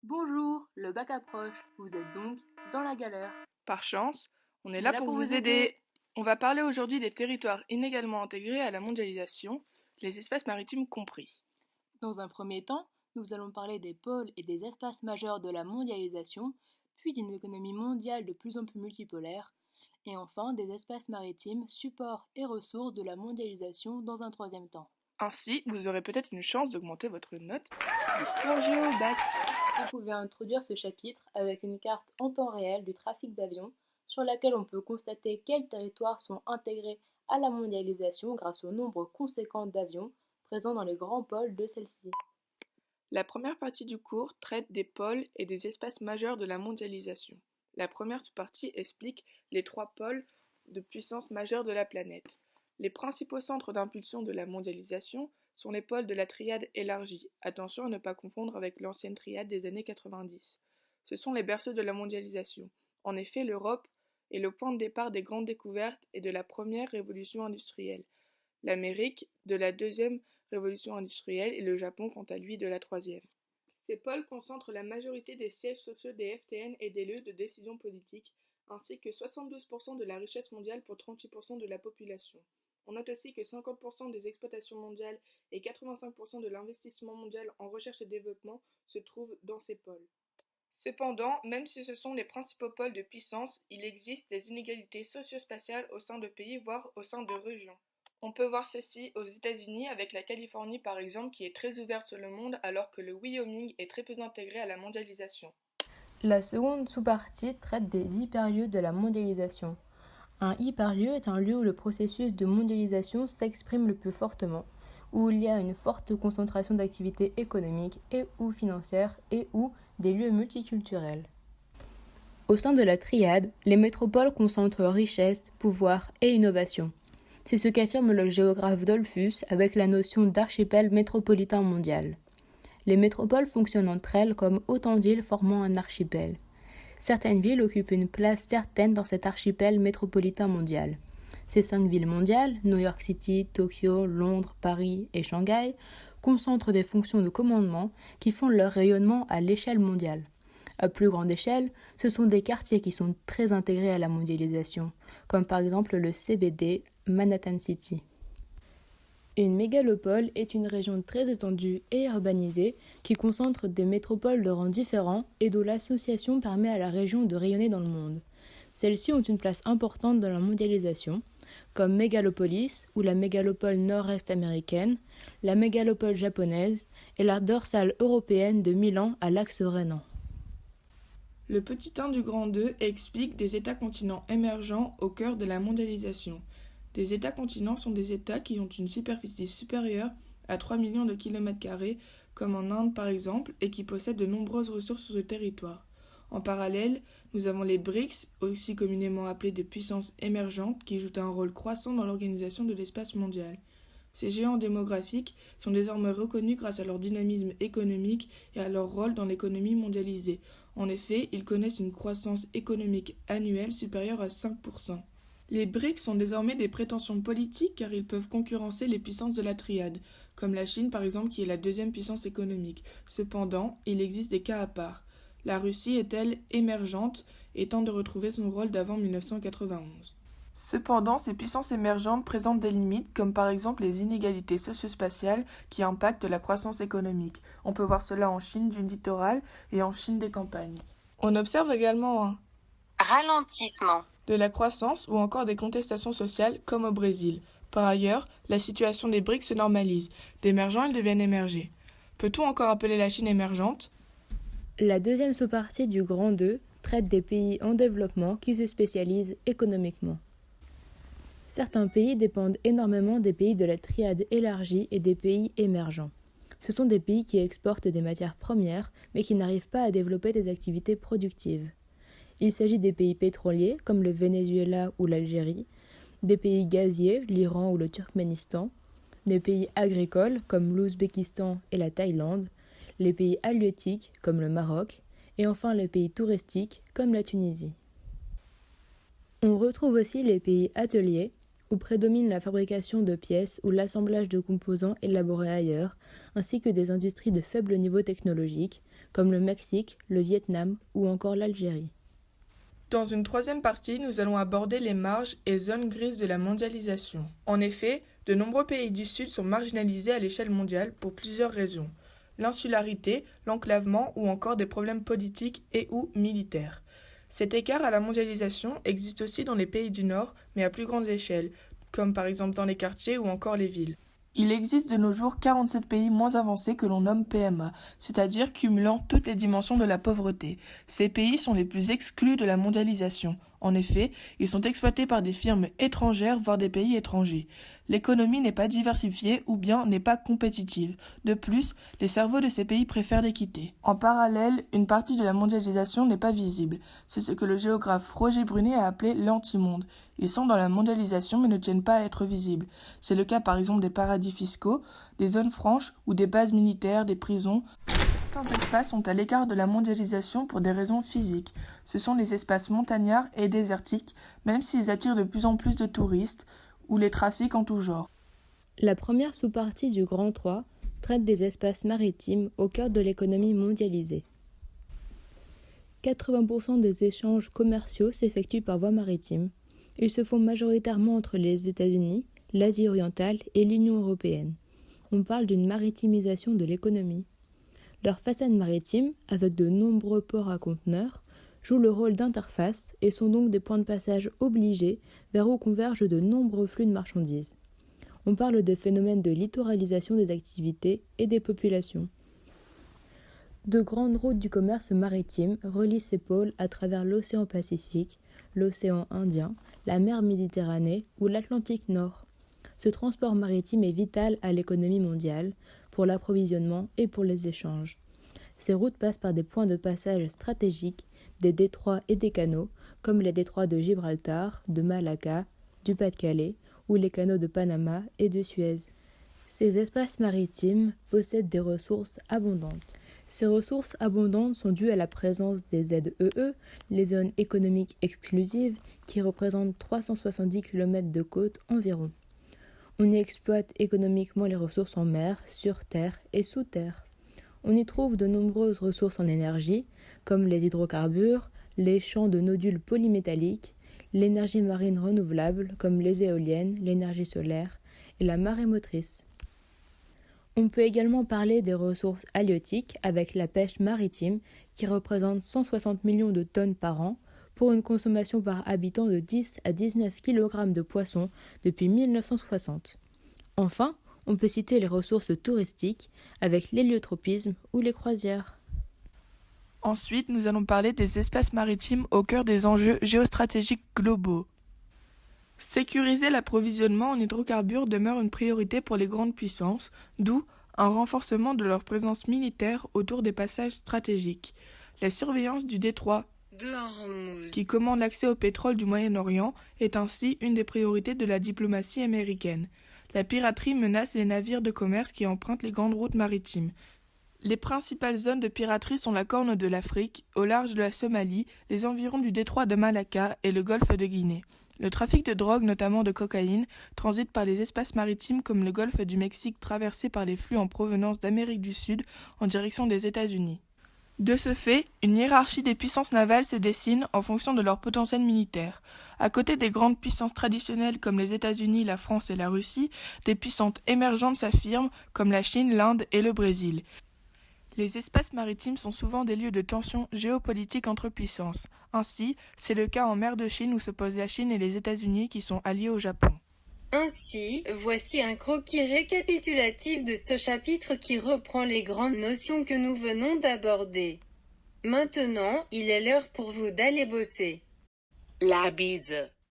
Bonjour, le bac approche, vous êtes donc dans la galère. Par chance, on est On est là là pour pour vous vous aider. aider. On va parler aujourd'hui des territoires inégalement intégrés à la mondialisation, les espaces maritimes compris. Dans un premier temps, nous allons parler des pôles et des espaces majeurs de la mondialisation, puis d'une économie mondiale de plus en plus multipolaire, et enfin des espaces maritimes, supports et ressources de la mondialisation dans un troisième temps. Ainsi, vous aurez peut-être une chance d'augmenter votre note d'histoire géo au bac. Vous pouvez introduire ce chapitre avec une carte en temps réel du trafic d'avions sur laquelle on peut constater quels territoires sont intégrés à la mondialisation grâce au nombre conséquent d'avions présents dans les grands pôles de celle-ci. La première partie du cours traite des pôles et des espaces majeurs de la mondialisation. La première sous-partie explique les trois pôles de puissance majeure de la planète. Les principaux centres d'impulsion de la mondialisation sont les pôles de la triade élargie. Attention à ne pas confondre avec l'ancienne triade des années 90. Ce sont les berceaux de la mondialisation. En effet, l'Europe est le point de départ des grandes découvertes et de la première révolution industrielle. L'Amérique de la deuxième révolution industrielle et le Japon quant à lui de la troisième. Ces pôles concentrent la majorité des sièges sociaux des FTN et des lieux de décision politique, ainsi que 72% de la richesse mondiale pour 38% de la population. On note aussi que 50% des exploitations mondiales et 85% de l'investissement mondial en recherche et développement se trouvent dans ces pôles. Cependant, même si ce sont les principaux pôles de puissance, il existe des inégalités socio-spatiales au sein de pays, voire au sein de régions. On peut voir ceci aux États-Unis avec la Californie par exemple qui est très ouverte sur le monde alors que le Wyoming est très peu intégré à la mondialisation. La seconde sous-partie traite des hyperlieux de la mondialisation. Un hyperlieu est un lieu où le processus de mondialisation s'exprime le plus fortement, où il y a une forte concentration d'activités économiques et ou financières et ou des lieux multiculturels. Au sein de la triade, les métropoles concentrent richesse, pouvoir et innovation. C'est ce qu'affirme le géographe Dollfuss avec la notion d'archipel métropolitain mondial. Les métropoles fonctionnent entre elles comme autant d'îles formant un archipel. Certaines villes occupent une place certaine dans cet archipel métropolitain mondial. Ces 5 villes mondiales, New York City, Tokyo, Londres, Paris et Shanghai, concentrent des fonctions de commandement qui font leur rayonnement à l'échelle mondiale. À plus grande échelle, ce sont des quartiers qui sont très intégrés à la mondialisation, comme par exemple le CBD, Manhattan City. Une mégalopole est une région très étendue et urbanisée qui concentre des métropoles de rangs différents et dont l'association permet à la région de rayonner dans le monde. Celles-ci ont une place importante dans la mondialisation, comme Mégalopolis ou la mégalopole nord-est américaine, la mégalopole japonaise et la dorsale européenne de Milan à l'axe rhénan. Le petit 1 du grand 2 explique des États-continents émergents au cœur de la mondialisation. Des États-continents sont des États qui ont une superficie supérieure à 3 millions de km², comme en Inde par exemple, et qui possèdent de nombreuses ressources sur ce territoire. En parallèle, nous avons les BRICS, aussi communément appelés des puissances émergentes, qui jouent un rôle croissant dans l'organisation de l'espace mondial. Ces géants démographiques sont désormais reconnus grâce à leur dynamisme économique et à leur rôle dans l'économie mondialisée. En effet, ils connaissent une croissance économique annuelle supérieure à 5%. Les BRICS sont désormais des prétentions politiques car ils peuvent concurrencer les puissances de la triade, comme la Chine par exemple qui est la deuxième puissance économique. Cependant, il existe des cas à part. La Russie est elle émergente et tente de retrouver son rôle d'avant 1991. Cependant, ces puissances émergentes présentent des limites, comme par exemple les inégalités socio-spatiales qui impactent la croissance économique. On peut voir cela en Chine du littoral et en Chine des campagnes. On observe également un ralentissement de la croissance ou encore des contestations sociales, comme au Brésil. Par ailleurs, la situation des BRICS se normalise. D'émergents, ils deviennent émergés. Peut-on encore appeler la Chine émergente ? La deuxième sous-partie du Grand 2 traite des pays en développement qui se spécialisent économiquement. Certains pays dépendent énormément des pays de la triade élargie et des pays émergents. Ce sont des pays qui exportent des matières premières, mais qui n'arrivent pas à développer des activités productives. Il s'agit des pays pétroliers, comme le Venezuela ou l'Algérie, des pays gaziers, l'Iran ou le Turkménistan, des pays agricoles, comme l'Ouzbékistan et la Thaïlande, les pays halieutiques, comme le Maroc, et enfin les pays touristiques, comme la Tunisie. On retrouve aussi les pays ateliers, où prédomine la fabrication de pièces ou l'assemblage de composants élaborés ailleurs, ainsi que des industries de faible niveau technologique, comme le Mexique, le Vietnam ou encore l'Algérie. Dans une troisième partie, nous allons aborder les marges et zones grises de la mondialisation. En effet, de nombreux pays du Sud sont marginalisés à l'échelle mondiale pour plusieurs raisons. L'insularité, l'enclavement ou encore des problèmes politiques et ou militaires. Cet écart à la mondialisation existe aussi dans les pays du Nord, mais à plus grande échelle, comme par exemple dans les quartiers ou encore les villes. Il existe de nos jours 47 pays moins avancés que l'on nomme PMA, c'est-à-dire cumulant toutes les dimensions de la pauvreté. Ces pays sont les plus exclus de la mondialisation. En effet, ils sont exploités par des firmes étrangères, voire des pays étrangers. L'économie n'est pas diversifiée ou bien n'est pas compétitive. De plus, les cerveaux de ces pays préfèrent les quitter. En parallèle, une partie de la mondialisation n'est pas visible. C'est ce que le géographe Roger Brunet a appelé l'antimonde. Ils sont dans la mondialisation mais ne tiennent pas à être visibles. C'est le cas par exemple des paradis fiscaux, des zones franches ou des bases militaires, des prisons. Certains espaces sont à l'écart de la mondialisation pour des raisons physiques. Ce sont les espaces montagnards et désertiques, même s'ils attirent de plus en plus de touristes, ou les trafics en tout genre. La première sous-partie du Grand 3 traite des espaces maritimes au cœur de l'économie mondialisée. 80% des échanges commerciaux s'effectuent par voie maritime. Ils se font majoritairement entre les États-Unis, l'Asie orientale et l'Union européenne. On parle d'une maritimisation de l'économie. Leurs façades maritimes, avec de nombreux ports à conteneurs, jouent le rôle d'interface et sont donc des points de passage obligés vers où convergent de nombreux flux de marchandises. On parle de phénomènes de littoralisation des activités et des populations. De grandes routes du commerce maritime relient ces pôles à travers l'océan Pacifique, l'océan Indien, la mer Méditerranée ou l'Atlantique Nord. Ce transport maritime est vital à l'économie mondiale, pour l'approvisionnement et pour les échanges. Ces routes passent par des points de passage stratégiques, des détroits et des canaux, comme les détroits de Gibraltar, de Malacca, du Pas-de-Calais ou les canaux de Panama et de Suez. Ces espaces maritimes possèdent des ressources abondantes. Ces ressources abondantes sont dues à la présence des ZEE, les zones économiques exclusives, qui représentent 370 km de côte environ. On y exploite économiquement les ressources en mer, sur terre et sous terre. On y trouve de nombreuses ressources en énergie, comme les hydrocarbures, les champs de nodules polymétalliques, l'énergie marine renouvelable, comme les éoliennes, l'énergie solaire et la marée motrice. On peut également parler des ressources halieutiques avec la pêche maritime, qui représente 160 millions de tonnes par an, pour une consommation par habitant de 10 à 19 kg de poissons depuis 1960. Enfin, on peut citer les ressources touristiques avec l'héliotropisme ou les croisières. Ensuite, nous allons parler des espaces maritimes au cœur des enjeux géostratégiques globaux. Sécuriser l'approvisionnement en hydrocarbures demeure une priorité pour les grandes puissances, d'où un renforcement de leur présence militaire autour des passages stratégiques. La surveillance du détroit qui commande l'accès au pétrole du Moyen-Orient est ainsi une des priorités de la diplomatie américaine. La piraterie menace les navires de commerce qui empruntent les grandes routes maritimes. Les principales zones de piraterie sont la Corne de l'Afrique, au large de la Somalie, les environs du détroit de Malacca et le golfe de Guinée. Le trafic de drogue, notamment de cocaïne, transite par les espaces maritimes comme le golfe du Mexique traversé par les flux en provenance d'Amérique du Sud en direction des États-Unis. De ce fait, une hiérarchie des puissances navales se dessine en fonction de leur potentiel militaire. À côté des grandes puissances traditionnelles comme les États-Unis, la France et la Russie, des puissances émergentes s'affirment comme la Chine, l'Inde et le Brésil. Les espaces maritimes sont souvent des lieux de tension géopolitique entre puissances. Ainsi, c'est le cas en mer de Chine où s'opposent la Chine et les États-Unis qui sont alliés au Japon. Ainsi, voici un croquis récapitulatif de ce chapitre qui reprend les grandes notions que nous venons d'aborder. Maintenant, il est l'heure pour vous d'aller bosser. La bise.